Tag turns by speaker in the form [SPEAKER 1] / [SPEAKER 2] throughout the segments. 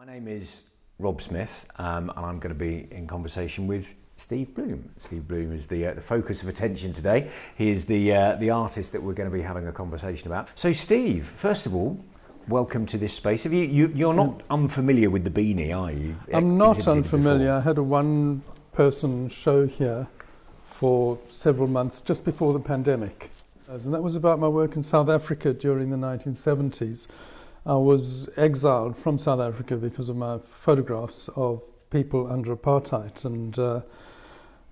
[SPEAKER 1] My name is Rob Smith, and I'm going to be in conversation with Steve Bloom. Steve Bloom is the focus of attention today. He is the artist that we're going to be having a conversation about. So, Steve, first of all, welcome to this space. You're not unfamiliar with the beanie, are you?
[SPEAKER 2] I'm not unfamiliar. I had a one-person show here for several months just before the pandemic, and that was about my work in South Africa during the 1970s. I was exiled from South Africa because of my photographs of people under apartheid, and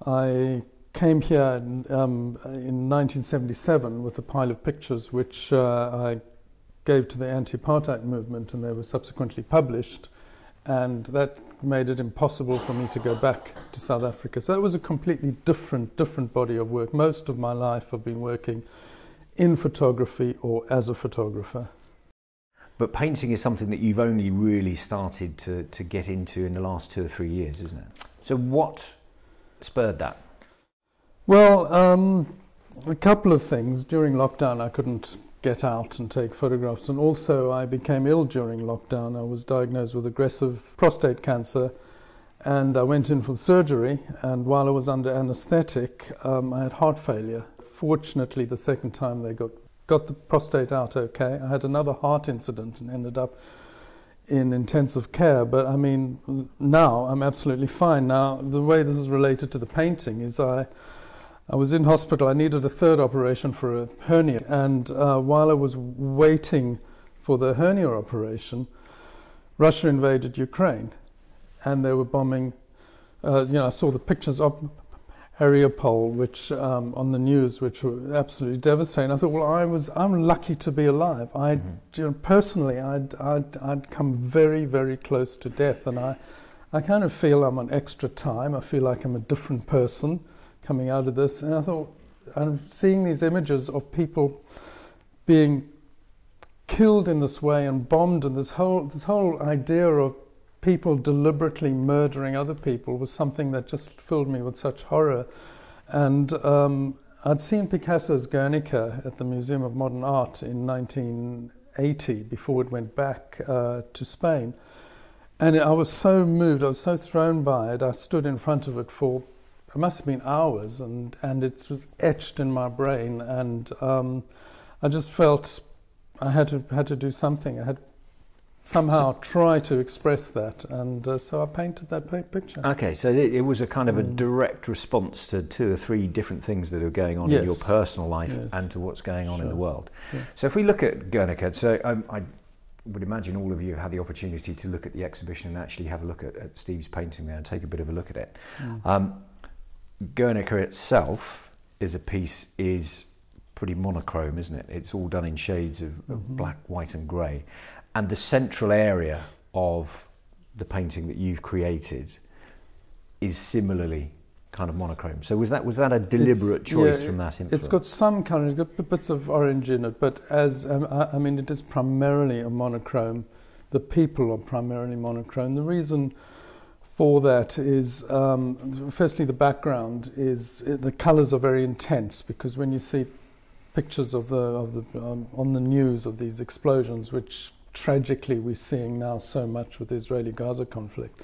[SPEAKER 2] I came here in 1977 with a pile of pictures which I gave to the anti-apartheid movement, and they were subsequently published, and that made it impossible for me to go back to South Africa. So that was a completely different body of work. Most of my life I've been working in photography or as a photographer.
[SPEAKER 1] But painting is something that you've only really started to get into in the last 2 or 3 years, isn't it? So what spurred that?
[SPEAKER 2] Well, a couple of things. During lockdown I couldn't get out and take photographs, and also I became ill during lockdown. I was diagnosed with aggressive prostate cancer, and I went in for surgery, and while I was under anaesthetic I had heart failure. Fortunately, the second time they got the prostate out okay. I had another heart incident and ended up in intensive care, but I mean, now I'm absolutely fine. Now, the way this is related to the painting is I was in hospital. I needed a third operation for a hernia, and while I was waiting for the hernia operation, Russia invaded Ukraine, and they were bombing. I saw the pictures of Mariupol, which on the news, which were absolutely devastating. I thought, well, I'm lucky to be alive. Personally, I'd come very close to death, and I kind of feel I'm on extra time. I feel like I'm a different person coming out of this, and I thought, I'm seeing these images of people being killed in this way and bombed, and this whole idea of people deliberately murdering other people was something that just filled me with such horror. And I'd seen Picasso's Guernica at the Museum of Modern Art in 1980 before it went back to Spain, and I was so moved, I was so thrown by it. I stood in front of it for, it must have been hours, and it was etched in my brain, and I just felt I had to do something. I had somehow try to express that, and so I painted that picture.
[SPEAKER 1] Okay, so it was a kind of a direct response to 2 or 3 different things that are going on in your personal life and to what's going on in the world. Yeah. So if we look at Guernica, so I would imagine all of you have had the opportunity to look at the exhibition and actually have a look at Steve's painting there and take a bit of a look at it. Guernica itself is pretty monochrome, isn't it? It's all done in shades of black, white and grey. And the central area of the painting that you've created is similarly kind of monochrome. So was that a deliberate choice from that influence?
[SPEAKER 2] It's got some colour, it's got bits of orange in it, but as I mean, it is primarily a monochrome. The people are primarily monochrome. The reason for that is, firstly, the background is the colours are very intense, because when you see pictures of on the news of these explosions, which tragically we're seeing now so much with the Israeli-Gaza conflict,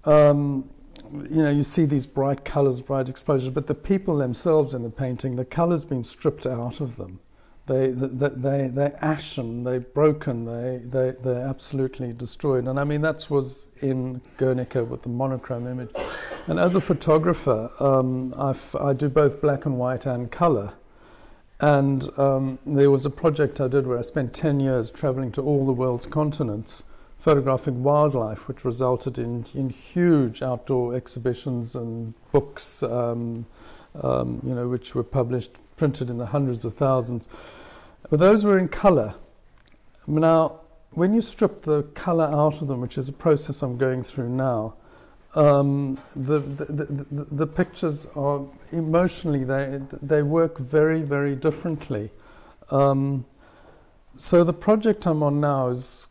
[SPEAKER 2] you see these bright colours, bright explosions, but the people themselves in the painting, the colour's been stripped out of them. They're ashen, they're broken, they're absolutely destroyed. And I mean, that was in Guernica with the monochrome image. And as a photographer, I do both black and white and colour. And there was a project I did where I spent 10 years travelling to all the world's continents, photographing wildlife, which resulted in huge outdoor exhibitions and books, which were printed in the hundreds of thousands. But those were in colour. Now, when you strip the colour out of them, which is a process I'm going through now, the pictures are emotionally, they work very differently. So the project I'm on now is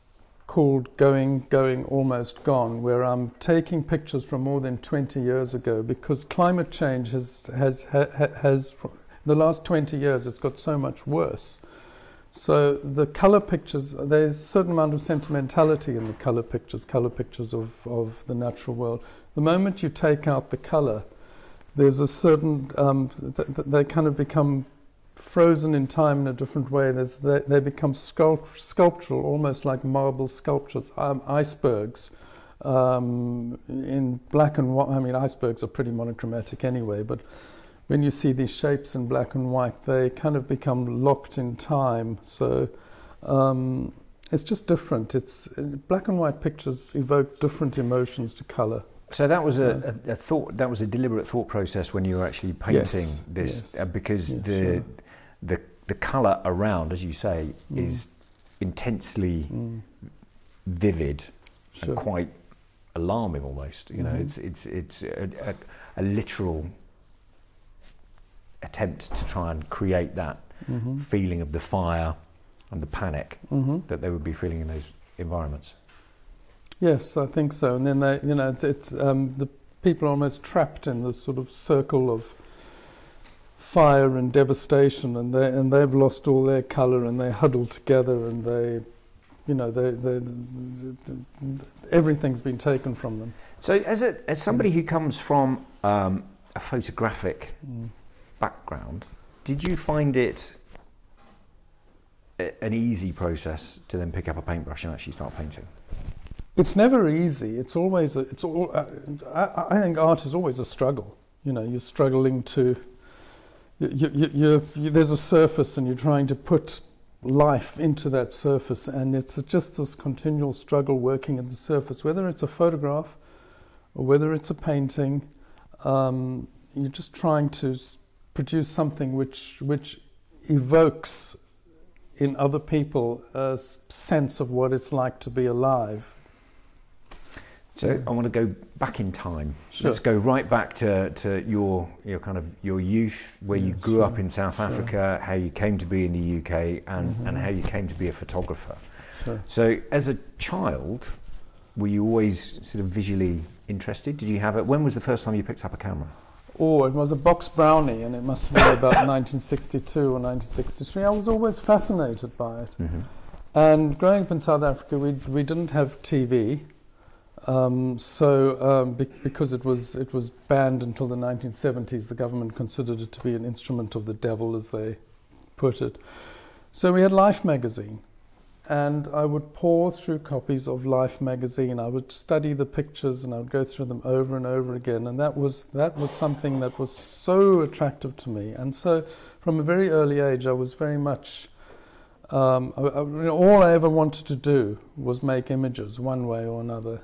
[SPEAKER 2] called Going Almost Gone, where I'm taking pictures from more than 20 years ago, because climate change has the last 20 years it's got so much worse So the colour pictures, there's a certain amount of sentimentality in the colour pictures of the natural world. The moment you take out the colour, there's a certain, they kind of become frozen in time in a different way. They become sculptural, almost like marble sculptures, icebergs in black and white. I mean, icebergs are pretty monochromatic anyway, but when you see these shapes in black and white, they kind of become locked in time. So it's just different. It's black and white pictures evoke different emotions to colour.
[SPEAKER 1] So that was a thought. That was a deliberate thought process when you were actually painting this, because the colour around, as you say, is intensely vivid and quite alarming almost. You know, it's a literal attempt to try and create that feeling of the fire and the panic that they would be feeling in those environments.
[SPEAKER 2] Yes, I think so. And then they, you know, it's the people are almost trapped in this sort of circle of fire and devastation, and they've lost all their colour, and they huddle together, and they, you know, everything's been taken from them.
[SPEAKER 1] So, as somebody who comes from a photographic background, did you find it an easy process to then pick up a paintbrush and actually start painting?
[SPEAKER 2] It's never easy. It's always I think art is always a struggle. You know, you're struggling to. There's a surface, and you're trying to put life into that surface, and it's just this continual struggle working at the surface. Whether it's a photograph or whether it's a painting, you're just trying to produce something which evokes in other people a sense of what it's like to be alive.
[SPEAKER 1] So I want to go back in time.
[SPEAKER 2] Sure.
[SPEAKER 1] Let's go right back to your kind of your youth, where you grew up in South Africa, how you came to be in the UK, and how you came to be a photographer.
[SPEAKER 2] Sure.
[SPEAKER 1] So as a child, were you always sort of visually interested? Did you have it? When was the first time you picked up a camera?
[SPEAKER 2] Oh, it was a Box Brownie, and it must have been about 1962 or 1963. I was always fascinated by it. And growing up in South Africa, we didn't have TV. Because it was banned until the 1970s, the government considered it to be an instrument of the devil, as they put it. So we had Life magazine, and I would pore through copies of Life magazine. I would study the pictures, and I would go through them over and over again. And that was something that was so attractive to me. And so, from a very early age, I was very much. All I ever wanted to do was make images, one way or another.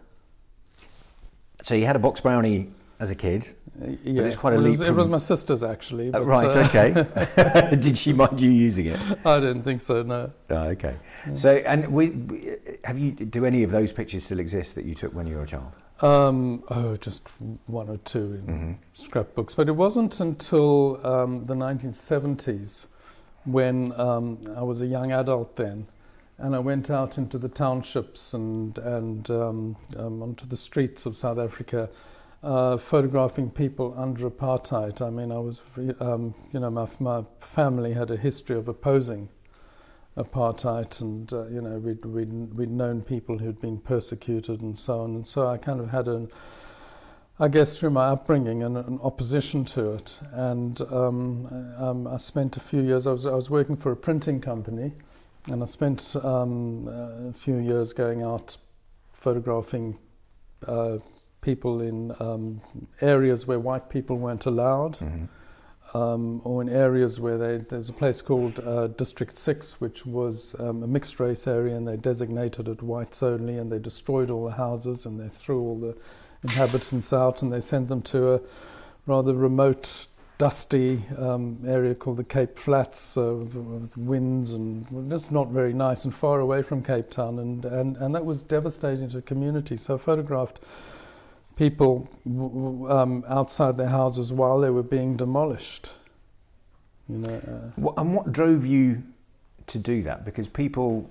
[SPEAKER 1] So you had a Box Brownie as a kid,
[SPEAKER 2] yeah.
[SPEAKER 1] But it's quite a leap.
[SPEAKER 2] It was my sister's, actually. But,
[SPEAKER 1] right, okay. Did she mind you using it?
[SPEAKER 2] I didn't think so, no.
[SPEAKER 1] Oh, okay. Yeah. So, and do any of those pictures still exist that you took when you were a child?
[SPEAKER 2] Just one or two in scrapbooks. But it wasn't until the 1970s, when I was a young adult then, and I went out into the townships and onto the streets of South Africa, photographing people under apartheid. I mean, I was, my family had a history of opposing apartheid, and we'd known people who'd been persecuted and so on. And so I kind of had I guess through my upbringing, an opposition to it. And I spent a few years. I was working for a printing company. And I spent a few years going out photographing people in areas where white people weren't allowed, or in areas where there's a place called District 6, which was a mixed race area, and they designated it whites only, and they destroyed all the houses, and they threw all the inhabitants out, and they sent them to a rather remote, dusty area called the Cape Flats, with winds, and just not very nice, and far away from Cape Town, and that was devastating to the community. So I photographed people outside their houses while they were being demolished.
[SPEAKER 1] And what drove you to do that? Because people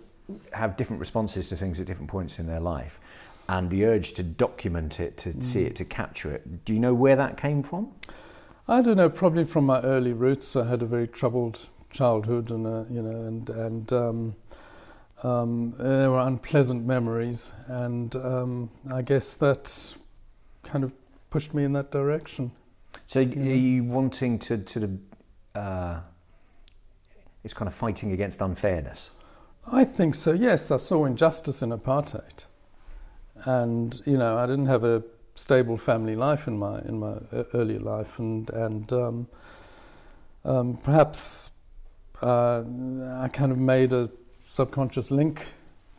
[SPEAKER 1] have different responses to things at different points in their life, and the urge to document it, to see it, to capture it. Do you know where that came from?
[SPEAKER 2] I don't know, probably from my early roots. I had a very troubled childhood, and there were unpleasant memories, and I guess that kind of pushed me in that direction.
[SPEAKER 1] So are you wanting to sort of, it's kind of fighting against unfairness?
[SPEAKER 2] I think so, yes. I saw injustice in apartheid. And, I didn't have a stable family life in my early life, and perhaps I kind of made a subconscious link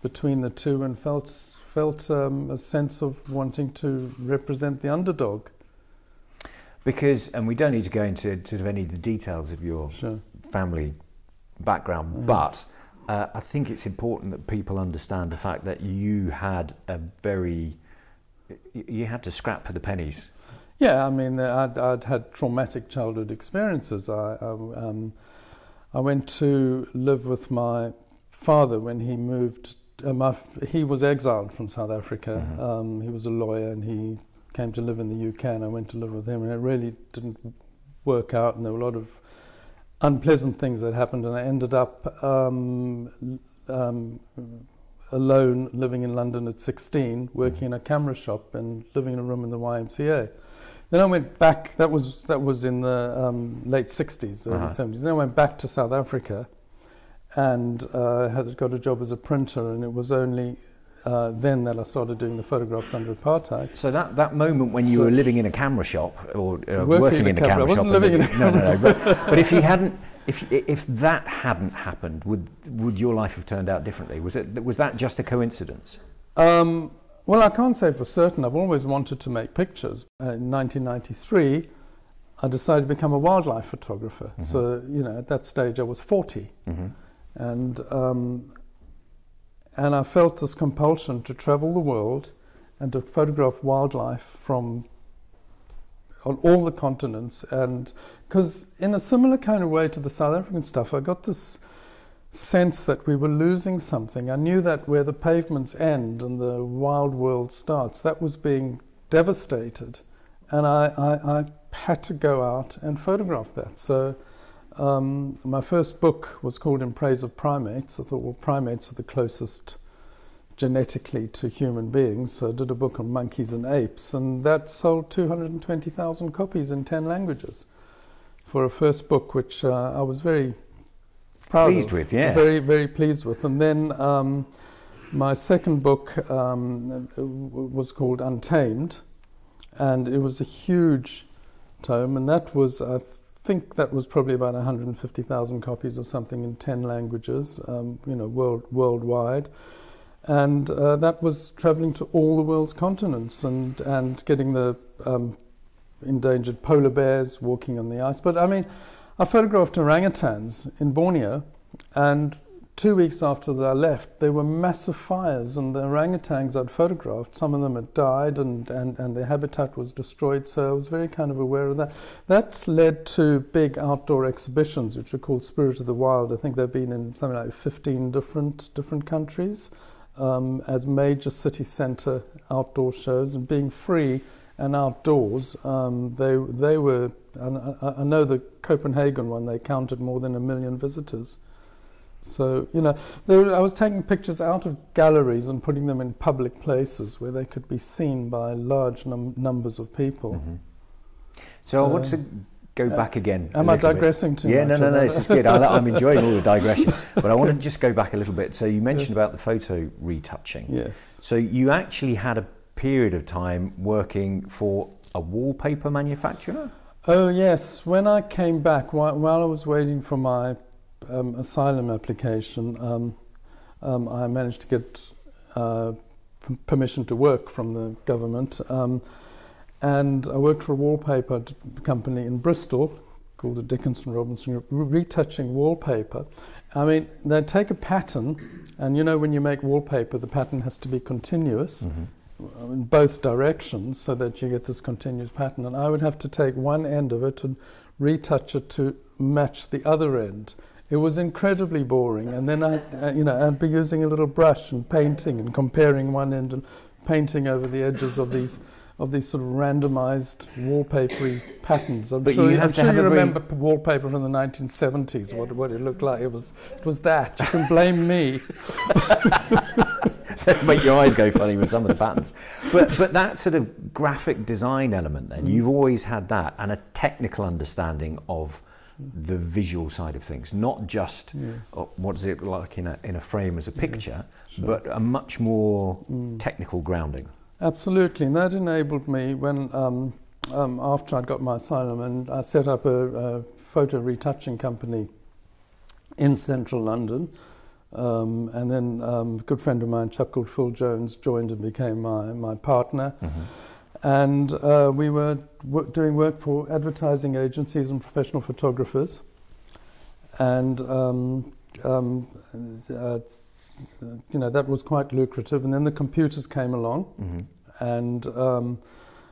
[SPEAKER 2] between the two and felt a sense of wanting to represent the underdog.
[SPEAKER 1] Because, and we don't need to go into sort of any of the details of your family background, but I think it's important that people understand the fact that you had you had to scrap for the pennies.
[SPEAKER 2] Yeah, I mean, I'd had traumatic childhood experiences. I went to live with my father when he moved. He was exiled from South Africa. He was a lawyer, and he came to live in the UK, and I went to live with him, and it really didn't work out, and there were a lot of unpleasant things that happened, and I ended up alone, living in London at 16, working in a camera shop and living in a room in the YMCA. Then I went back. That was in the late 60s, early 70s. Then I went back to South Africa, and had got a job as a printer, and it was only then that I started doing the photographs under apartheid.
[SPEAKER 1] So that moment when you were living in a camera shop, or working in a camera shop, I
[SPEAKER 2] wasn't living in a camera.
[SPEAKER 1] But if that hadn't happened, would your life have turned out differently? Was that just a coincidence?
[SPEAKER 2] Well, I can't say for certain. I've always wanted to make pictures. In 1993, I decided to become a wildlife photographer. So at that stage I was 40, and I felt this compulsion to travel the world and to photograph wildlife on all the continents. And because in a similar kind of way to the South African stuff, I got this sense that we were losing something. I knew that where the pavements end and the wild world starts, that was being devastated. And I had to go out and photograph that. So my first book was called In Praise of Primates. I thought, well, primates are the closest genetically to human beings, so I did a book on monkeys and apes, and that sold 220,000 copies in 10 languages for a first book, which I was very pleased with, very, very pleased with. And then my second book was called Untamed, and it was a huge tome, and that was, I think that was probably about 150,000 copies or something in 10 languages, worldwide. And that was traveling to all the world's continents and getting the endangered polar bears walking on the ice. But I mean, I photographed orangutans in Borneo, and 2 weeks after I left, there were massive fires, and the orangutans I'd photographed, some of them had died, and their habitat was destroyed, so I was very kind of aware of that. That led to big outdoor exhibitions, which are called Spirit of the Wild. I think they've been in something like 15 different countries as major city centre outdoor shows, and being free and outdoors. They were, I know the Copenhagen one, they counted more than 1 million visitors. So, I was taking pictures out of galleries and putting them in public places where they could be seen by large numbers of people.
[SPEAKER 1] So I want to go back again.
[SPEAKER 2] Am I digressing too much?
[SPEAKER 1] No, this is good. I'm enjoying all the digression. But I want to just go back a little bit. So you mentioned about the photo retouching.
[SPEAKER 2] Yes.
[SPEAKER 1] So you actually had a period of time working for a wallpaper manufacturer?
[SPEAKER 2] Oh, yes. When I came back, while I was waiting for my asylum application, I managed to get permission to work from the government, and I worked for a wallpaper company in Bristol called the Dickinson Robinson, retouching wallpaper. I mean, they take a pattern, and when you make wallpaper, the pattern has to be continuous in both directions so that you get this continuous pattern, and I would have to take one end of it and retouch it to match the other end. It was incredibly boring, and then I'd be using a little brush and painting and comparing one end and painting over the edges of these of these sort of randomized wallpapery patterns. I'm
[SPEAKER 1] But
[SPEAKER 2] sure
[SPEAKER 1] you have
[SPEAKER 2] I'm
[SPEAKER 1] to
[SPEAKER 2] sure
[SPEAKER 1] have
[SPEAKER 2] you
[SPEAKER 1] a very-
[SPEAKER 2] remember wallpaper from the 1970s. What it looked like. It was that. You can blame me.
[SPEAKER 1] So make your eyes go funny with some of the patterns. But that sort of graphic design element then, you've always had that, and a technical understanding of the visual side of things, not just what does it look like in a frame as a picture,
[SPEAKER 2] sure.
[SPEAKER 1] but a much more technical grounding.
[SPEAKER 2] Absolutely, and that enabled me when after I'd got my asylum, and I set up a photo retouching company in central London. And then a good friend of mine, a chap called Phil Jones, joined and became my partner. And we were doing work for advertising agencies and professional photographers. And, that was quite lucrative. And then the computers came along. And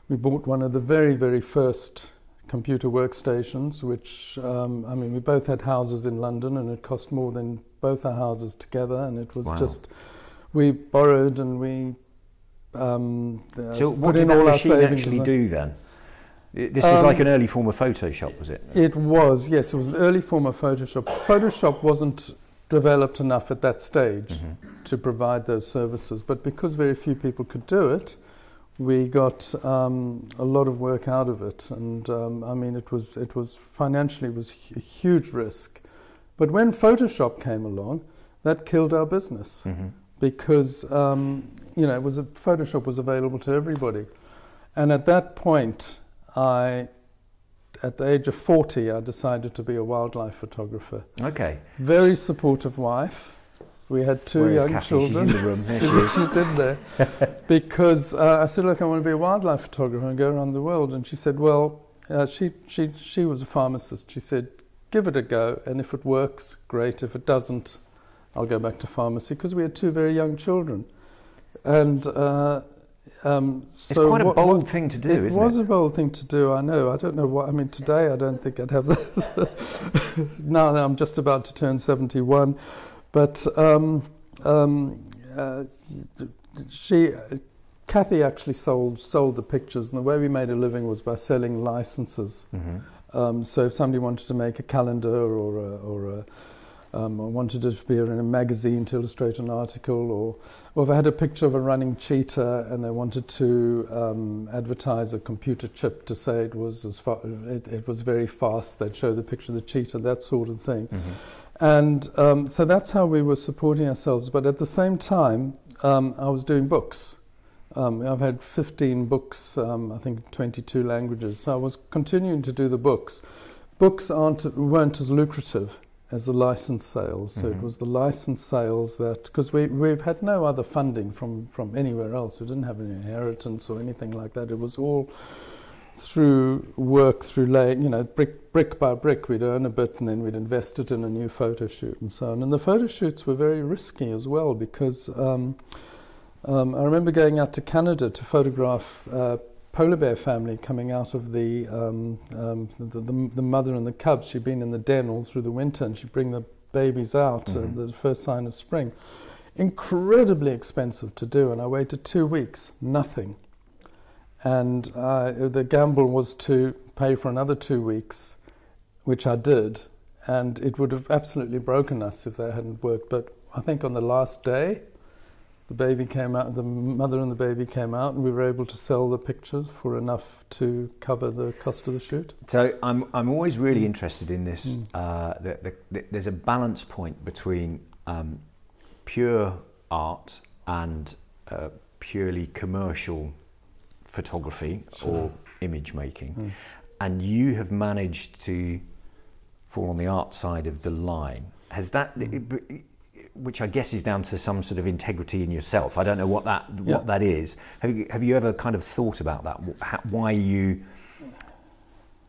[SPEAKER 2] we bought one of the very, very first computer workstations, which, we both had houses in London, and it cost more than both our houses together, and it was just, we borrowed and we
[SPEAKER 1] so what
[SPEAKER 2] put in
[SPEAKER 1] did
[SPEAKER 2] all
[SPEAKER 1] that
[SPEAKER 2] our
[SPEAKER 1] machine
[SPEAKER 2] savings.
[SPEAKER 1] actually do then? This was like an early form of Photoshop, was it?
[SPEAKER 2] It was, yes, it was an early form of Photoshop. Photoshop wasn't developed enough at that stage to provide those services, but because very few people could do it, we got a lot of work out of it, and it was financially it was a huge risk. But when Photoshop came along, that killed our business because Photoshop was available to everybody, and at that point, at the age of 40, I decided to be a wildlife photographer.
[SPEAKER 1] Okay.
[SPEAKER 2] Very supportive wife. We had two
[SPEAKER 1] Where's
[SPEAKER 2] young
[SPEAKER 1] Kathy?
[SPEAKER 2] children.
[SPEAKER 1] She's in the room. There she is.
[SPEAKER 2] She's in there. Because I said, look, I want to be a wildlife photographer and go around the world. And she said, well, she was a pharmacist. She said, give it a go, and if it works, great. If it doesn't, I'll go back to pharmacy, because we had two very young children. And
[SPEAKER 1] it's quite a bold thing to do, isn't it?
[SPEAKER 2] It was a bold thing to do, I know. I don't know what, today I don't think I'd have that. Now I'm just about to turn 71. But Kathy actually sold the pictures, and the way we made a living was by selling licenses. So if somebody wanted to make a calendar or wanted to appear in a magazine to illustrate an article, or if I had a picture of a running cheetah and they wanted to advertise a computer chip to say it was it was very fast, they'd show the picture of the cheetah, that sort of thing. And so that's how we were supporting ourselves. But at the same time, I was doing books. I've had 15 books, I think 22 languages. So I was continuing to do the books. Books weren't as lucrative as the license sales. So it was the license sales that, because we've had no other funding from anywhere else. We didn't have any inheritance or anything like that. It was all through work, through laying, brick by brick. We'd earn a bit and then we'd invest it in a new photo shoot and so on. And the photo shoots were very risky as well, because I remember going out to Canada to photograph polar bear family coming out of the mother and the cubs. She'd been in the den all through the winter, and she'd bring the babies out at the first sign of spring. Incredibly expensive to do, and I waited 2 weeks, nothing. And the gamble was to pay for another 2 weeks, which I did, and it would have absolutely broken us if that hadn't worked. But I think on the last day, the baby came out, the mother and the baby came out, and we were able to sell the pictures for enough to cover the cost of the shoot.
[SPEAKER 1] So I'm always really interested in this. There's a balance point between pure art and purely commercial photography or image making, and you have managed to fall on the art side of the line. Has that, which I guess is down to some sort of integrity in yourself. I don't know what that is. Have you ever kind of thought about that? Why you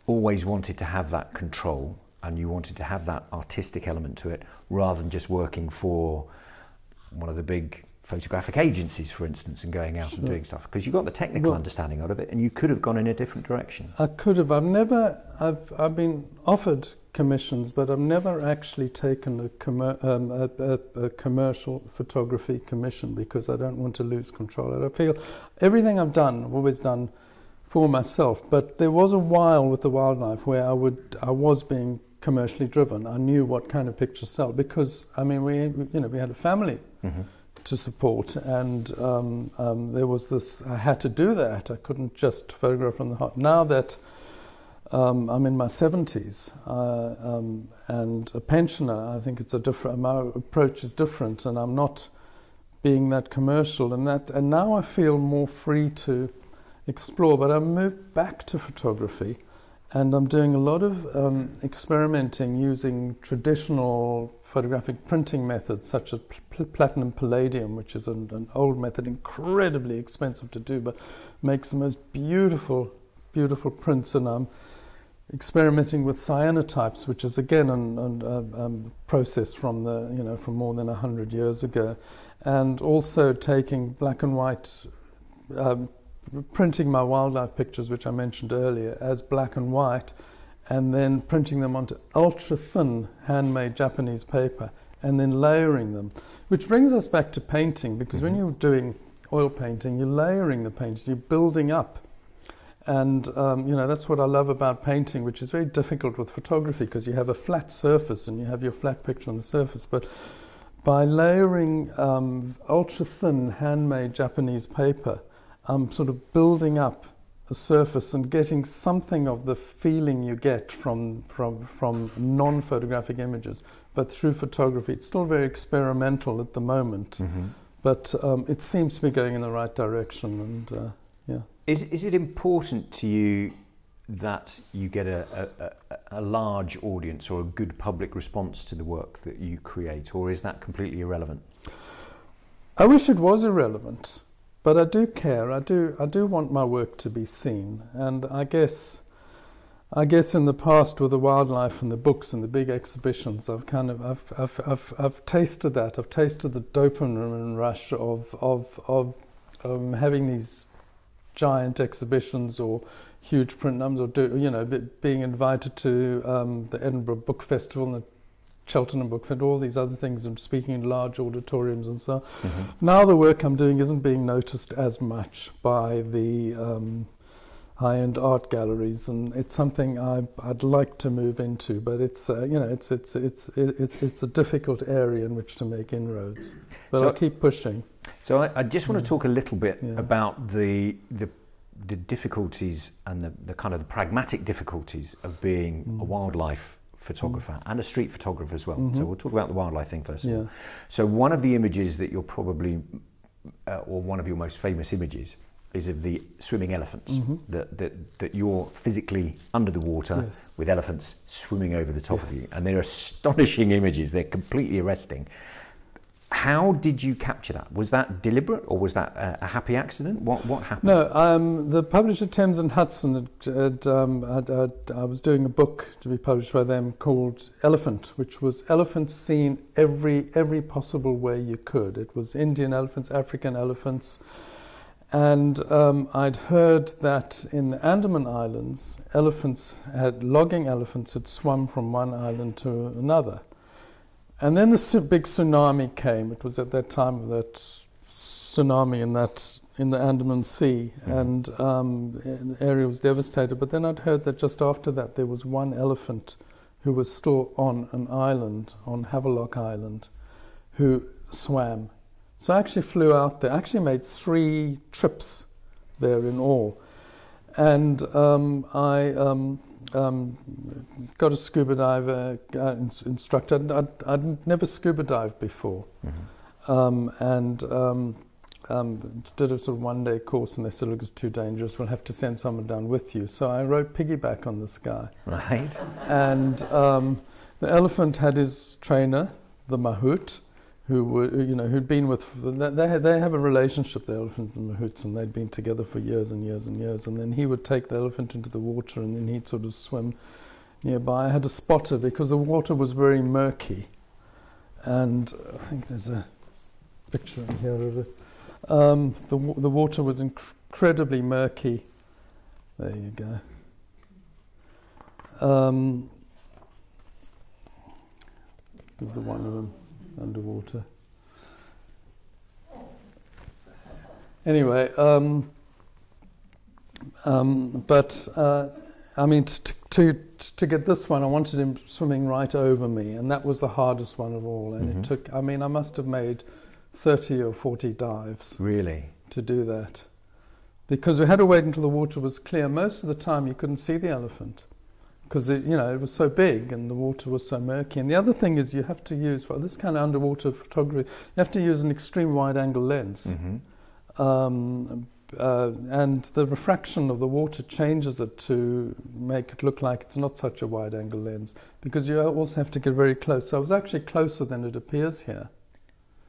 [SPEAKER 1] always wanted to have that control and you wanted to have that artistic element to it, rather than just working for one of the big photographic agencies, for instance, and going out and doing stuff? Because you got the technical understanding out of it, and you could have gone in a different direction.
[SPEAKER 2] I could have. I've been offered commissions, but I've never actually taken a commercial photography commission because I don't want to lose control. I feel everything I've done, I've always done for myself. But there was a while with the wildlife where I was being commercially driven. I knew what kind of pictures sell because I mean we had a family to support, and there was this. I had to do that. I couldn't just photograph from the heart. Now that I'm in my 70s and a pensioner, I think it's a different. My approach is different, and I'm not being that commercial. And now I feel more free to explore. But I've moved back to photography, and I'm doing a lot of experimenting using traditional photographic printing methods, such as platinum palladium, which is an old method, incredibly expensive to do, but makes the most beautiful prints. And I'm experimenting with cyanotypes, which is again a process from from more than 100 years ago, and also taking black and white, printing my wildlife pictures, which I mentioned earlier, as black and white, and then printing them onto ultra thin handmade Japanese paper, and then layering them, which brings us back to painting, because when you're doing oil painting, you're layering the paintings, you're building up. And that's what I love about painting, which is very difficult with photography because you have a flat surface and you have your flat picture on the surface. But by layering ultra-thin handmade Japanese paper, I'm sort of building up a surface and getting something of the feeling you get from non-photographic images. But through photography, it's still very experimental at the moment. But it seems to be going in the right direction. And yeah.
[SPEAKER 1] Is it important to you that you get a large audience or a good public response to the work that you create, or is that completely irrelevant?
[SPEAKER 2] I wish it was irrelevant, but I do care. I do want my work to be seen, and I guess in the past with the wildlife and the books and the big exhibitions, I've tasted that. I've tasted the dopamine rush of having these giant exhibitions or huge print numbers, or being invited to the Edinburgh Book Festival and the Cheltenham Book Festival, all these other things, and speaking in large auditoriums and so on. Now the work I'm doing isn't being noticed as much by the high-end art galleries, and it's something I'd like to move into, but it's it's a difficult area in which to make inroads. But I'll keep pushing.
[SPEAKER 1] So I just want to talk a little bit about the difficulties and the kind of the pragmatic difficulties of being a wildlife photographer and a street photographer as well. So we'll talk about the wildlife thing first of all. So one of the images that you're probably, or one of your most famous images, is of the swimming elephants, that you're physically under the water with elephants swimming over the top of you. And they're astonishing images. They're completely arresting. How did you capture that? Was that deliberate, or was that a happy accident? What happened?
[SPEAKER 2] No, the publisher Thames and Hudson, I was doing a book to be published by them called Elephant, which was elephants seen every possible way you could. It was Indian elephants, African elephants, and I'd heard that in the Andaman Islands, logging elephants had swum from one island to another. And then the big tsunami came. It was at that time of that tsunami in the Andaman Sea, and the area was devastated. But then I'd heard that just after that there was one elephant who was still on an island, on Havelock Island, who swam. So I actually flew out there. I actually made 3 trips there in all. And got a scuba diver instructor. I'd never scuba dived before, and did a sort of one-day course, and they said, look, it's too dangerous, we'll have to send someone down with you. So I rode piggyback on this guy.
[SPEAKER 1] Right.
[SPEAKER 2] And the elephant had his trainer, the mahout, who'd been with, they have a relationship, the elephant and the mahouts, and they'd been together for years and years and years. And then he would take the elephant into the water, and then he'd sort of swim nearby. I had a spotter because the water was very murky, and I think there's a picture in here of it. The water was incredibly murky. There you go. is the one of them underwater. Anyway, but I mean, to get this one, I wanted him swimming right over me, and that was the hardest one of all. And it took, I mean, I must have made 30 or 40 dives.
[SPEAKER 1] Really?
[SPEAKER 2] To do that. Because we had to wait until the water was clear. Most of the time you couldn't see the elephant because it was so big and the water was so murky. And the other thing is you have to use, for this kind of underwater photography, you have to use an extreme wide-angle lens. And the refraction of the water changes it to make it look like it's not such a wide-angle lens, because you also have to get very close. So I was actually closer than it appears here.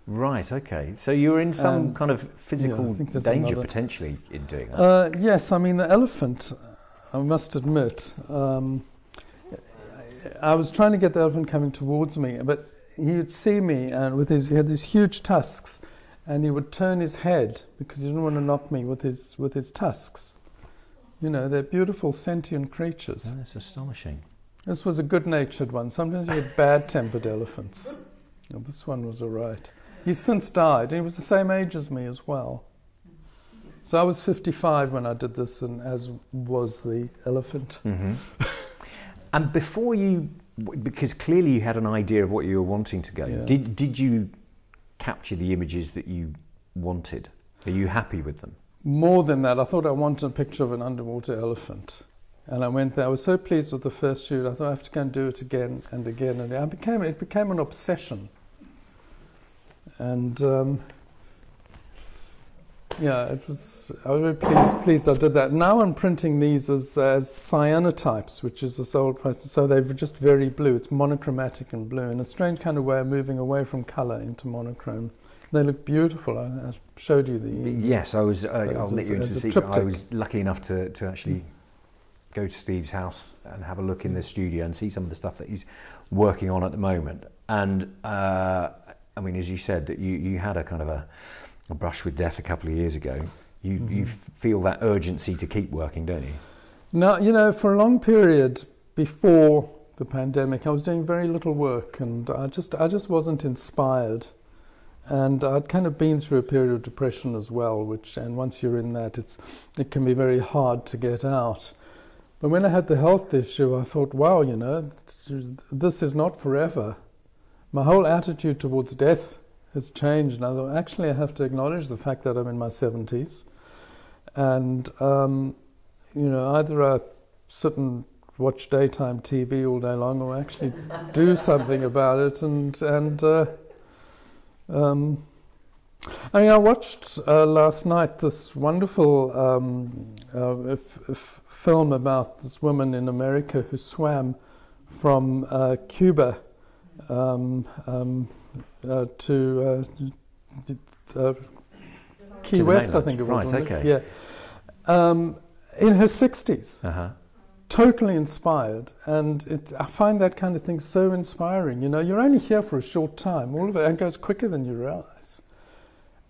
[SPEAKER 1] Right, okay. So you were in some kind of physical danger potentially in doing that?
[SPEAKER 2] Yes, I mean the elephant, I must admit, I was trying to get the elephant coming towards me, but he would see me and he had these huge tusks, and he would turn his head because he didn't want to knock me with his tusks. You know, they're beautiful sentient creatures.
[SPEAKER 1] Oh, that's astonishing.
[SPEAKER 2] This was a good-natured one. Sometimes you get bad-tempered elephants. Oh, this one was all right. He's since died, and he was the same age as me as well. So I was 55 when I did this, and as was the elephant.
[SPEAKER 1] And before you, because clearly you had an idea of what you were wanting to go, did you capture the images that you wanted? Are you happy with them? More
[SPEAKER 2] than that, I thought I wanted a picture of an underwater elephant. And I went there. I was so pleased with the first shoot, I thought I have to go and do it again and again. And it became an obsession. And I was very pleased I did that. Now I'm printing these as cyanotypes, which is this old process. So they're just very blue. It's monochromatic and blue, in a strange kind of way of moving away from colour into monochrome. They look beautiful. I showed you the...
[SPEAKER 1] Yes, I was. I'll let you into the secret. I was lucky enough to actually go to Steve's house and have a look in the studio and see some of the stuff that he's working on at the moment. And I mean, as you said, that you had a kind of a brush with death a couple of years ago. You feel that urgency to keep working, don't you?
[SPEAKER 2] No, you know, for a long period before the pandemic, I was doing very little work, and I just wasn't inspired. And I'd kind of been through a period of depression as well, and once you're in that, it can be very hard to get out. But when I had the health issue, I thought, wow, you know, this is not forever. My whole attitude towards death has changed. And I thought, actually, I have to acknowledge the fact that I'm in my 70s. And, you know, either I sit and watch daytime TV all day long, or actually do something about it. I mean, I watched last night this wonderful film about this woman in America who swam from Cuba to Key West, I think it was.
[SPEAKER 1] Right, okay.
[SPEAKER 2] Yeah. In her 60s. Totally inspired, and I find that kind of thing so inspiring. You know, you're only here for a short time. All of it goes quicker than you realise,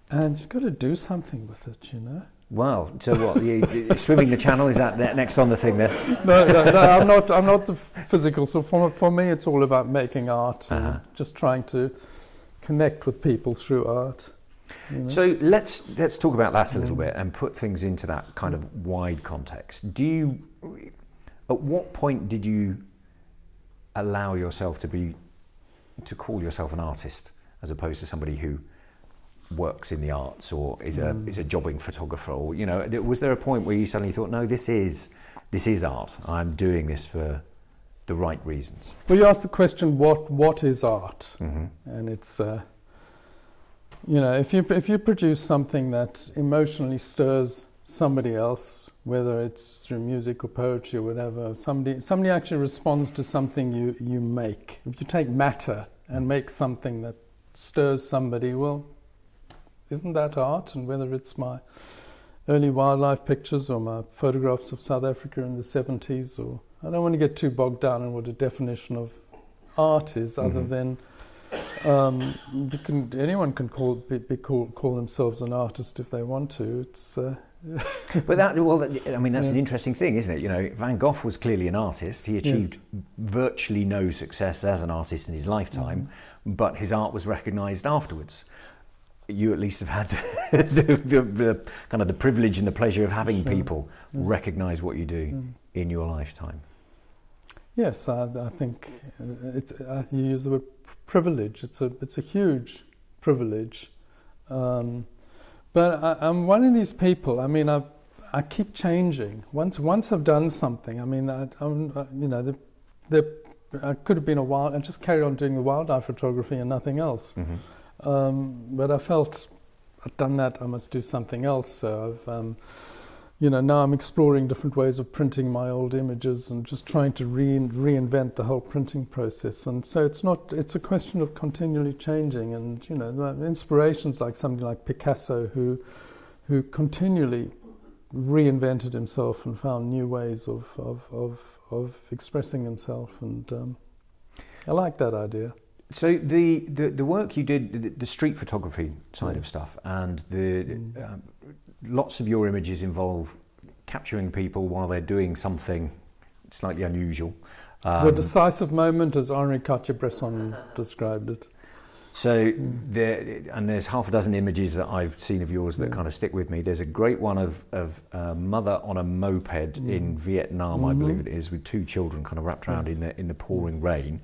[SPEAKER 2] and you've got to do something with it. You know.
[SPEAKER 1] Wow. So what? You swimming the channel, is that next on the thing there?
[SPEAKER 2] No. I'm not the physical. So for me, it's all about making art, and just trying to connect with people through art. You know?
[SPEAKER 1] So let's talk about that a little bit and put things into that kind of wide context. At what point did you allow yourself to call yourself an artist as opposed to somebody who works in the arts or is a jobbing photographer? Or, you know, was there a point where you suddenly thought, no, this is art. I'm doing this for the right reasons?
[SPEAKER 2] Well, you asked the question, what is art? And it's you know, if you produce something that emotionally stirs somebody else, whether it's through music or poetry or whatever, somebody actually responds to something you make. If you take matter and make something that stirs somebody, well, isn't that art? And whether it's my early wildlife pictures or my photographs of South Africa in the 70s, or I don't want to get too bogged down in what a definition of art is, other than anyone can call themselves an artist if they want to.
[SPEAKER 1] But that, well, I mean, that's an interesting thing, isn't it? You know, Van Gogh was clearly an artist. He achieved virtually no success as an artist in his lifetime, but his art was recognised afterwards. You at least have had the kind of the privilege and the pleasure of having people recognise what you do in your lifetime.
[SPEAKER 2] Yes, I think you use the word privilege. It's a huge privilege. But I'm one of these people. I mean, I keep changing. Once I've done something, I mean, you know, I could have been I just carried on doing the wildlife photography and nothing else. But I felt I'd done that. I must do something else. So I've, you know, now I'm exploring different ways of printing my old images and just trying to reinvent the whole printing process. And so it's a question of continually changing. And, you know, inspirations like somebody like Picasso who continually reinvented himself and found new ways of expressing himself. And I like that idea.
[SPEAKER 1] So the work you did, the street photography side of stuff, and lots of your images involve capturing people while they're doing something slightly unusual.
[SPEAKER 2] The decisive moment, as Henri Cartier-Bresson described it.
[SPEAKER 1] So there's half a dozen images that I've seen of yours that kind of stick with me. There's a great one of a mother on a moped in Vietnam, I believe it is, with two children kind of wrapped around in the pouring rain.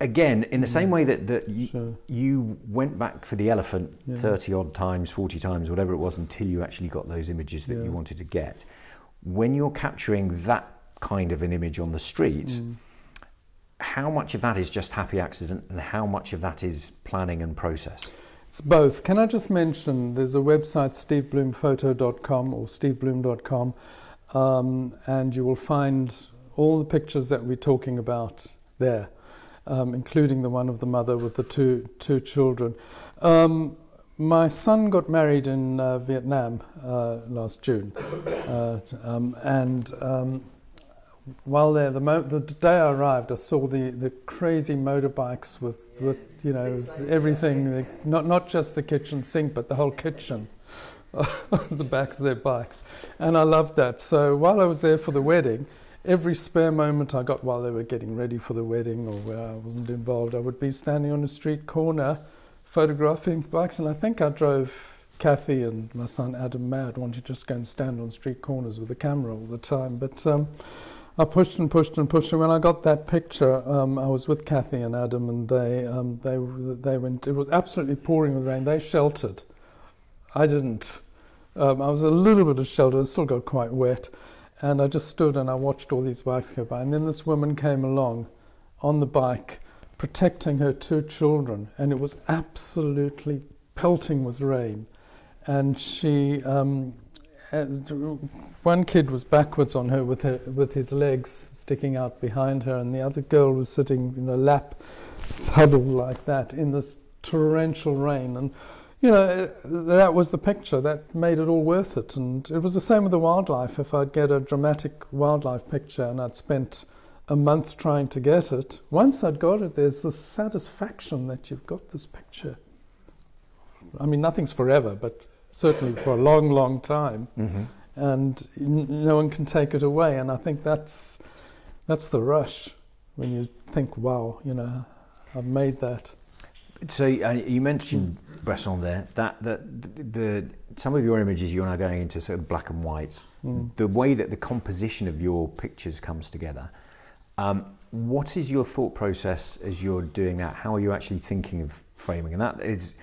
[SPEAKER 1] Again, in the same way that you went back for the elephant 30 odd times, 40 times, whatever it was, until you actually got those images that you wanted to get. When you're capturing that kind of an image on the street, how much of that is just happy accident and how much of that is planning and process?
[SPEAKER 2] It's both. Can I just mention there's a website, steveblomphoto.com or stevebloom.com, and you will find all the pictures that we're talking about there. Including the one of the mother with the two children. My son got married in Vietnam last June, and while there, the day I arrived, I saw the crazy motorbikes with you know everything, not just the kitchen sink, but the whole kitchen, the backs of their bikes, and I loved that. So while I was there for the wedding, every spare moment I got while they were getting ready for the wedding or where I wasn't involved, I would be standing on a street corner photographing bikes. And I think I drove Kathy and my son Adam mad, wanting to just go and stand on street corners with a camera all the time. But I pushed and pushed and pushed. And when I got that picture, I was with Kathy and Adam, and they went. It was absolutely pouring with rain. They sheltered. I didn't. I was a little bit of shelter. It still got quite wet. And I just stood and I watched all these bikes go by. And then this woman came along on the bike, protecting her two children. And it was absolutely pelting with rain. And she, one kid was backwards on her with his legs sticking out behind her. And the other girl was sitting in a lap, huddled like that in this torrential rain. And you know, that was the picture. That made it all worth it. And it was the same with the wildlife. If I'd get a dramatic wildlife picture and I'd spent a month trying to get it, once I'd got it, there's this satisfaction that you've got this picture. I mean, nothing's forever, but certainly for a long, long time. And no one can take it away. And I think that's the rush when you think, wow, you know, I've made that.
[SPEAKER 1] So you mentioned Bresson there, that some of your images you're now going into sort of black and white. The way that the composition of your pictures comes together, what is your thought process as you're doing that? How are you actually thinking of framing? And that is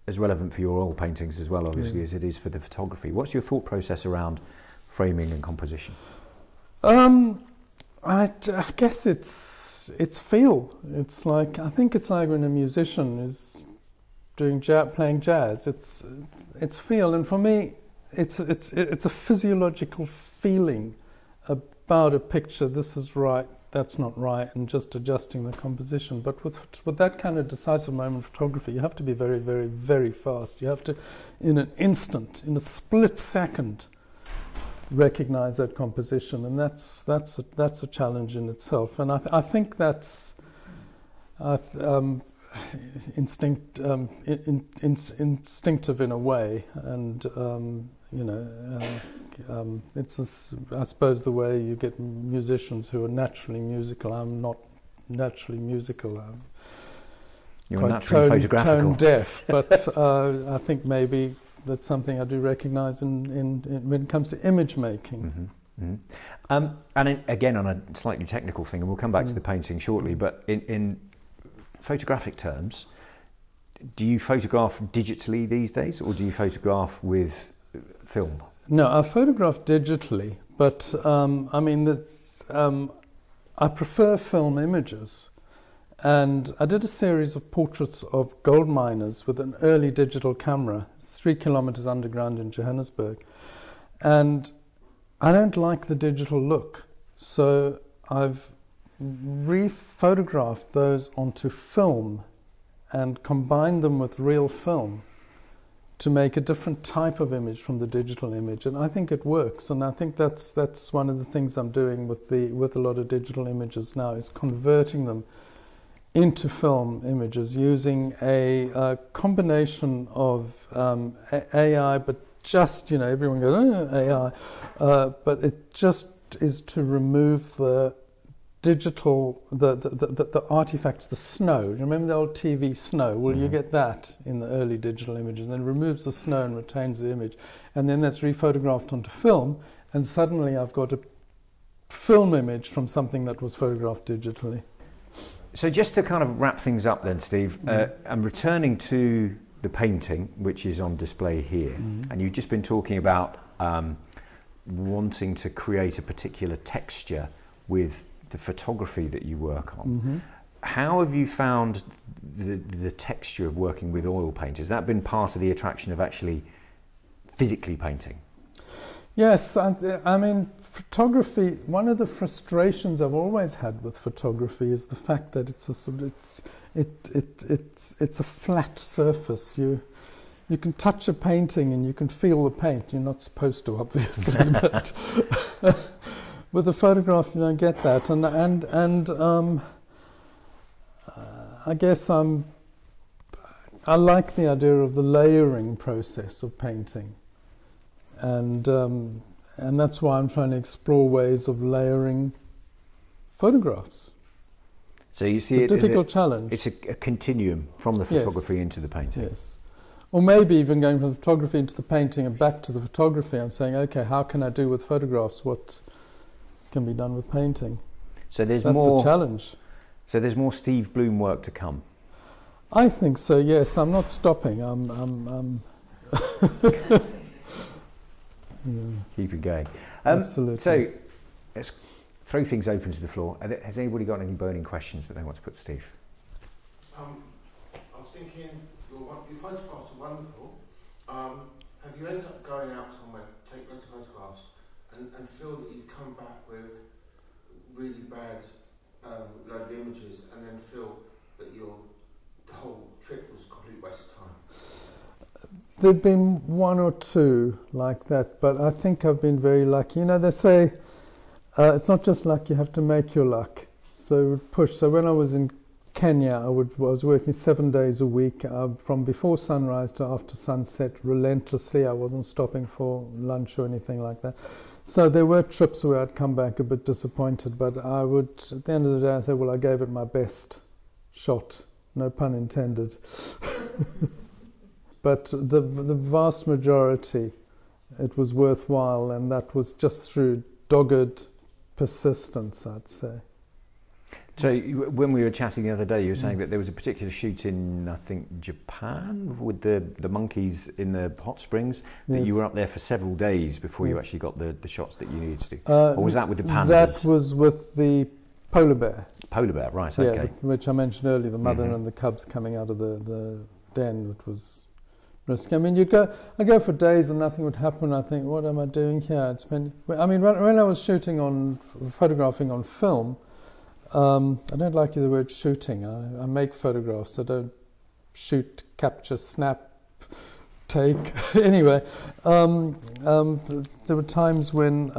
[SPEAKER 1] as relevant for your oil paintings as well, obviously, as it is for the photography. What's your thought process around framing and composition?
[SPEAKER 2] I guess it's feel. It's like, I think it's like when a musician is playing jazz. It's feel, and for me, it's a physiological feeling about a picture. This is right, that's not right, and just adjusting the composition. But with that kind of decisive moment photography, you have to be very, very, very fast. You have to, in an instant, in a split second, recognize that composition, and that's a challenge in itself. And I think that's instinctive in a way, and it's I suppose the way you get musicians who are naturally musical. I'm not naturally musical.
[SPEAKER 1] You're naturally photographical.
[SPEAKER 2] Tone deaf, but I think maybe that's something I do recognise in when it comes to image making.
[SPEAKER 1] Mm-hmm. Mm-hmm. And again, on a slightly technical thing, and we'll come back to the painting shortly, but in photographic terms, do you photograph digitally these days, or do you photograph with film?
[SPEAKER 2] No, I photograph digitally, but I prefer film images. And I did a series of portraits of gold miners with an early digital camera, 3 kilometers underground in Johannesburg. And I don't like the digital look, so I've re-photographed those onto film and combined them with real film to make a different type of image from the digital image, and I think it works. And I think that's one of the things I'm doing with a lot of digital images now, is converting them into film images using a combination of AI, but just, everyone goes, AI, but it just is to remove the digital, the artifacts, the snow. You remember the old TV snow? Well, you get that in the early digital images, and then removes the snow and retains the image. And then that's rephotographed onto film, and suddenly I've got a film image from something that was photographed digitally.
[SPEAKER 1] So just to kind of wrap things up then, Steve, I'm returning to the painting, which is on display here, and you've just been talking about wanting to create a particular texture with the photography that you work on. How have you found the texture of working with oil paint? Has that been part of the attraction of actually physically painting?
[SPEAKER 2] Yes, I mean, photography, one of the frustrations I've always had with photography is the fact that it's a sort of, it's a flat surface. You can touch a painting and you can feel the paint. You're not supposed to, obviously, but with a photograph you don't get that. And I guess I like the idea of the layering process of painting. And that's why I'm trying to explore ways of layering photographs.
[SPEAKER 1] So you see
[SPEAKER 2] it's a difficult challenge.
[SPEAKER 1] It's a continuum from the photography into the painting.
[SPEAKER 2] Yes. Or maybe even going from the photography into the painting and back to the photography. I'm saying, okay, how can I do with photographs what can be done with painting?
[SPEAKER 1] So that's
[SPEAKER 2] a challenge.
[SPEAKER 1] So there's more Steve Bloom work to come.
[SPEAKER 2] I think so. Yes, I'm not stopping.
[SPEAKER 1] Keep it going.
[SPEAKER 2] Absolutely.
[SPEAKER 1] So let's throw things open to the floor. Has anybody got any burning questions that they want to put to Steve?
[SPEAKER 3] I was thinking, your photographs are wonderful. Have you ended up going out somewhere, take loads of photographs, and feel that you've come back with really bad load of images, and then feel that the whole trip was a complete waste of time?
[SPEAKER 2] There've been one or two like that, but I think I've been very lucky. They say it's not just luck, you have to make your luck. So push. So when I was in Kenya, I was working 7 days a week, from before sunrise to after sunset, relentlessly. I wasn't stopping for lunch or anything like that. So there were trips where I'd come back a bit disappointed, but I would, at the end of the day, I say, well, I gave it my best shot, no pun intended. But the vast majority, it was worthwhile, and that was just through dogged persistence, I'd say.
[SPEAKER 1] So when we were chatting the other day, you were saying that there was a particular shoot in, I think, Japan, with the monkeys in the hot springs, that you were up there for several days before you actually got the shots that you needed to do. Or was that with the pandas?
[SPEAKER 2] That was with the polar bear.
[SPEAKER 1] Polar bear, right, okay.
[SPEAKER 2] Yeah, which I mentioned earlier, the mother and the cubs coming out of the den, it was risky. I mean, I go for days and nothing would happen. I think, what am I doing here? When I was photographing on film, I don't like the word shooting. I make photographs. I don't shoot, capture, snap, take. Anyway, there were times when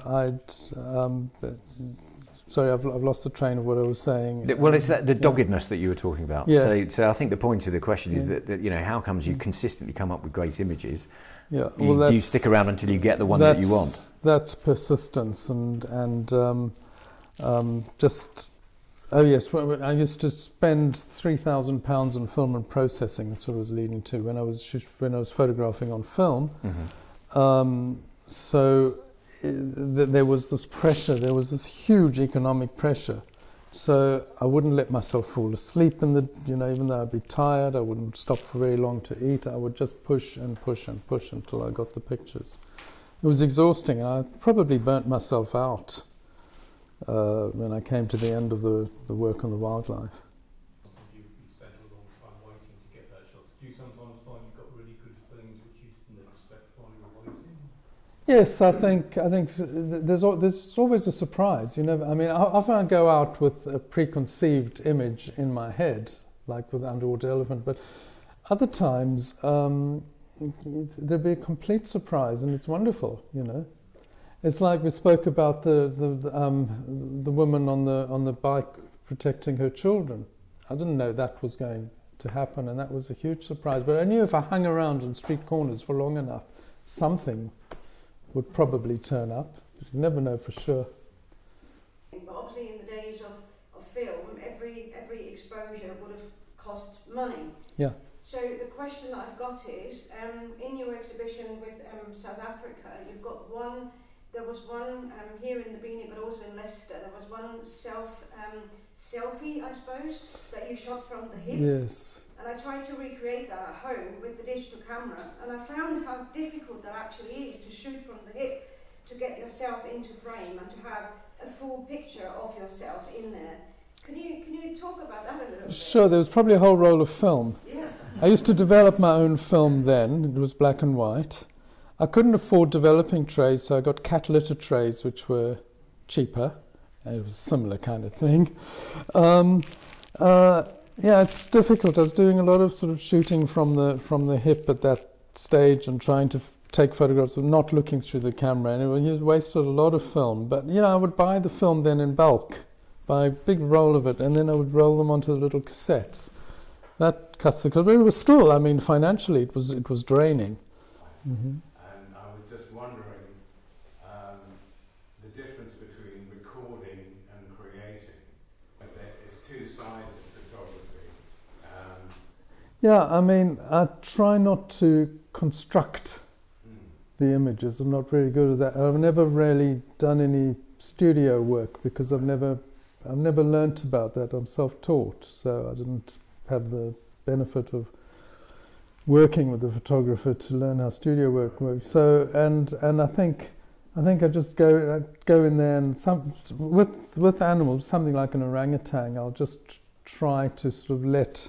[SPEAKER 2] I'd sorry, I've lost the train of what I was saying.
[SPEAKER 1] Well, it's the doggedness that you were talking about.
[SPEAKER 2] Yeah.
[SPEAKER 1] So I think the point of the question is that you know, how comes you consistently come up with great images?
[SPEAKER 2] Yeah,
[SPEAKER 1] You stick around until you get the one that you want.
[SPEAKER 2] That's persistence and just. Oh yes, well, I used to spend £3,000 on film and processing. That's what I was leading to when I was photographing on film.
[SPEAKER 1] Mm-hmm.
[SPEAKER 2] There was this pressure. There was this huge economic pressure. So I wouldn't let myself fall asleep even though I'd be tired. I wouldn't stop for very long to eat. I would just push and push and push until I got the pictures. It was exhausting, and I probably burnt myself out when I came to the end of the work on the wildlife.
[SPEAKER 4] You spent a long time waiting to get that shot. Do you sometimes find you got really good things which you didn't expect while you were waiting?
[SPEAKER 2] Yes, I think there's always a surprise. Often I go out with a preconceived image in my head, like with the underwater elephant, but other times there'll be a complete surprise, and it's wonderful. It's like we spoke about the woman on the bike protecting her children. I didn't know that was going to happen, and that was a huge surprise. But I knew if I hung around on street corners for long enough, something would probably turn up. But you never know for sure.
[SPEAKER 5] But obviously, in the days of film, every exposure would have cost money.
[SPEAKER 2] Yeah.
[SPEAKER 5] So the question that I've got is, in your exhibition with South Africa, you've got one. There was one here in the Beanie, but also in Leicester. There was one selfie, I suppose, that you shot from the hip.
[SPEAKER 2] Yes.
[SPEAKER 5] And I tried to recreate that at home with the digital camera, and I found how difficult that actually is to shoot from the hip, to get yourself into frame and to have a full picture of yourself in there. Can you talk about that a little bit?
[SPEAKER 2] Sure, there was probably a whole roll of film.
[SPEAKER 5] Yes.
[SPEAKER 2] I used to develop my own film then. It was black and white. I couldn't afford developing trays, so I got cat litter trays, which were cheaper. It was a similar kind of thing. Yeah, it's difficult. I was doing a lot of sort of shooting from the hip at that stage and trying to take photographs of not looking through the camera, and it wasted a lot of film. But I would buy the film then in bulk, buy a big roll of it, and then I would roll them onto the little cassettes. That cost the but it was still, financially it was draining. Mm-hmm.
[SPEAKER 4] And I was just wondering the difference between recording and creating. There's two sides of photography.
[SPEAKER 2] Yeah, I try not to construct the images. I'm not very good at that. I've never really done any studio work because I've never learnt about that. I'm self-taught, so I didn't have the benefit of working with a photographer to learn how studio work works. So and I think I just go in there and with animals, something like an orangutan, I'll just try to sort of let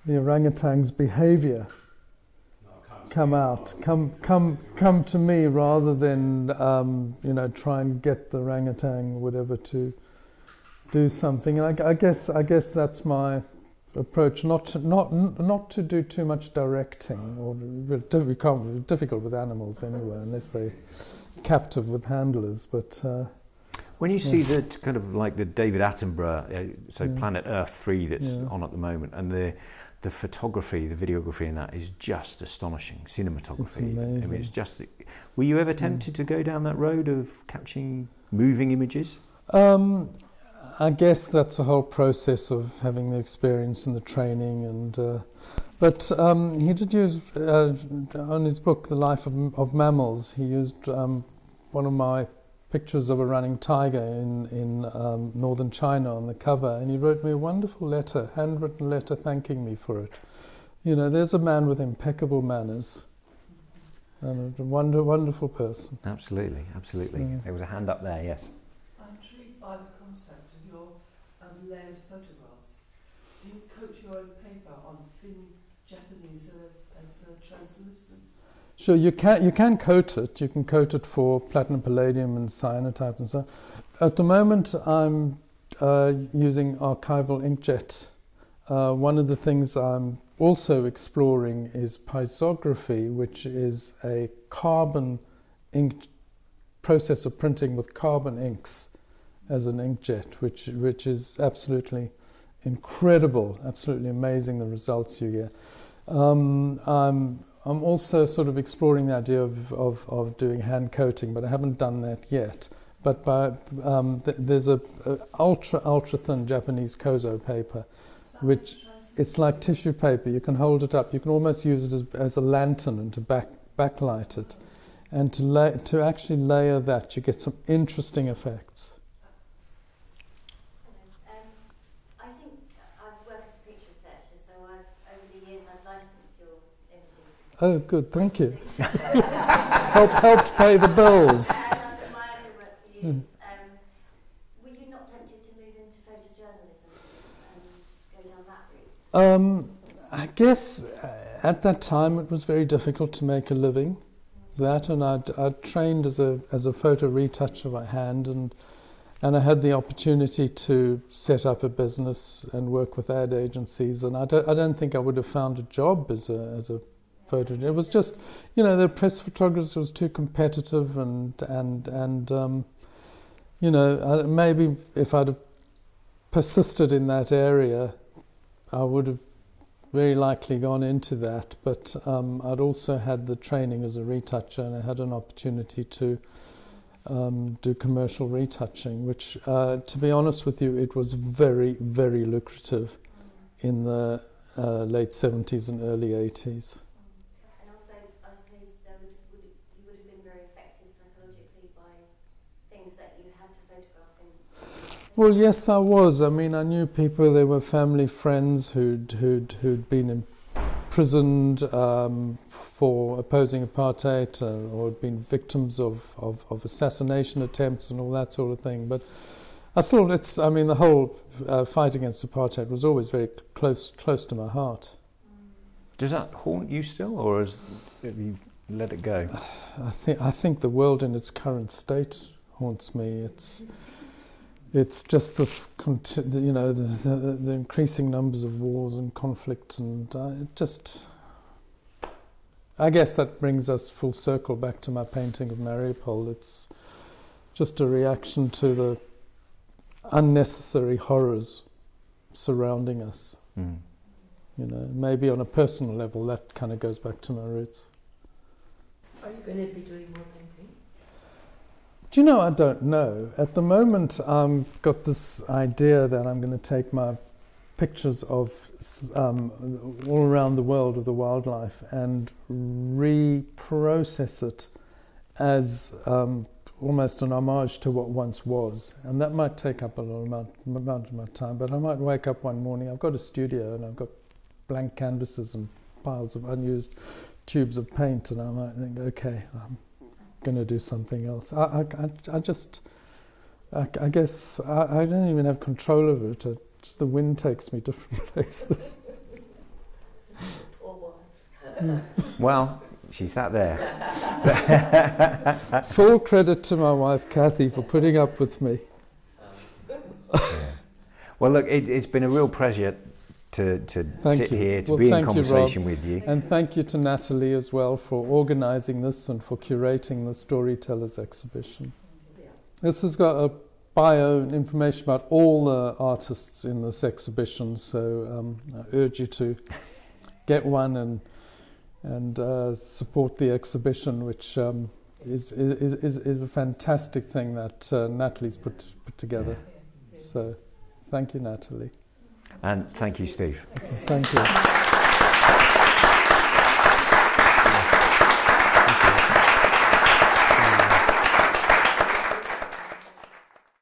[SPEAKER 2] the orangutan's behaviour come to me rather than try and get the orangutan whatever to do something. And I guess that's my approach, not to do too much directing, or difficult with animals anyway, unless they're captive with handlers. But
[SPEAKER 1] when you see the kind of like the David Attenborough, Planet Earth 3 that's on at the moment, and the photography, the videography in that is just astonishing. Cinematography.
[SPEAKER 2] It's amazing.
[SPEAKER 1] It's just. Were you ever tempted to go down that road of capturing moving images?
[SPEAKER 2] I guess that's a whole process of having the experience and the training, and but he did use on his book The Life of Mammals. He used one of my pictures of a running tiger in northern China on the cover, and he wrote me a wonderful letter, handwritten letter, thanking me for it. There's a man with impeccable manners, and a wonderful person.
[SPEAKER 1] Absolutely.
[SPEAKER 2] Yeah.
[SPEAKER 1] There was a hand up there. Yes.
[SPEAKER 6] I'm intrigued by the concept of your layered photographs. Do you coat your own paper on thin Japanese translucent?
[SPEAKER 2] Sure, you can coat it. You can coat it for platinum, palladium, and cyanotype and so on. At the moment, I'm using archival inkjet. One of the things I'm also exploring is pysography, which is a carbon ink process of printing with carbon inks, as an inkjet, which is absolutely incredible, absolutely amazing, the results you get. I'm also sort of exploring the idea of doing hand coating, but I haven't done that yet. But there's a ultra thin Japanese kozo paper, which it's like tissue paper. You can hold it up. You can almost use it as a lantern and to backlight it, and to actually layer that, you get some interesting effects.
[SPEAKER 7] I think I've worked as a picture researcher, so over the years I've licensed your images.
[SPEAKER 2] Oh, good, thank you. helped pay the bills.
[SPEAKER 7] And I've admired your work for years. Were you not tempted to move into photojournalism and go down that route?
[SPEAKER 2] I guess at that time it was very difficult to make a living. That, and I'd trained as a photo retoucher by hand, and I had the opportunity to set up a business and work with ad agencies, and I don't think I would have found a job as a photo. It was just, the press photography was too competitive, and maybe if I'd have persisted in that area, I would have very likely gone into that. But I'd also had the training as a retoucher, and I had an opportunity to do commercial retouching, which, to be honest with you, it was very, very lucrative in the late 70s and early 80s.
[SPEAKER 7] And also, I suppose you would have been very affected psychologically by things that you had to photograph.
[SPEAKER 2] Well, yes, I was. I mean, I knew people. They were family friends who'd been imprisoned for opposing apartheid, or had been victims of assassination attempts and all that sort of thing. But I still, the whole fight against apartheid was always very close to my heart.
[SPEAKER 1] Does that haunt you still, or have you let it go?
[SPEAKER 2] I think the world in its current state haunts me. It's just this, the increasing numbers of wars and conflict, and I guess that brings us full circle back to my painting of Mariupol. It's just a reaction to the unnecessary horrors surrounding us.
[SPEAKER 1] Mm.
[SPEAKER 2] Maybe on a personal level, that kind of goes back to my roots.
[SPEAKER 6] Are you going to be doing more painting?
[SPEAKER 2] Do you know, I don't know. At the moment, I've got this idea that I'm going to take my pictures of all around the world of the wildlife and reprocess it as almost an homage to what once was. And that might take up a little amount of my time, but I might wake up one morning, I've got a studio and I've got blank canvases and piles of unused tubes of paint, and I might think, okay, I'm going to do something else. I guess I don't even have control over it. Just the wind takes me different places.
[SPEAKER 1] Well, she sat there.
[SPEAKER 2] Full credit to my wife Kathy for putting up with me.
[SPEAKER 1] Yeah. Well, look, it's been a real pleasure to sit here, to be in conversation with you.
[SPEAKER 2] And thank you to Natalie as well for organising this and for curating the Storytellers exhibition. This has got a bio and information about all the artists in this exhibition, so I urge you to get one and support the exhibition, which is a fantastic thing that Natalie's put together. So thank you, Natalie.
[SPEAKER 1] And thank you, Steve.
[SPEAKER 2] Thank you.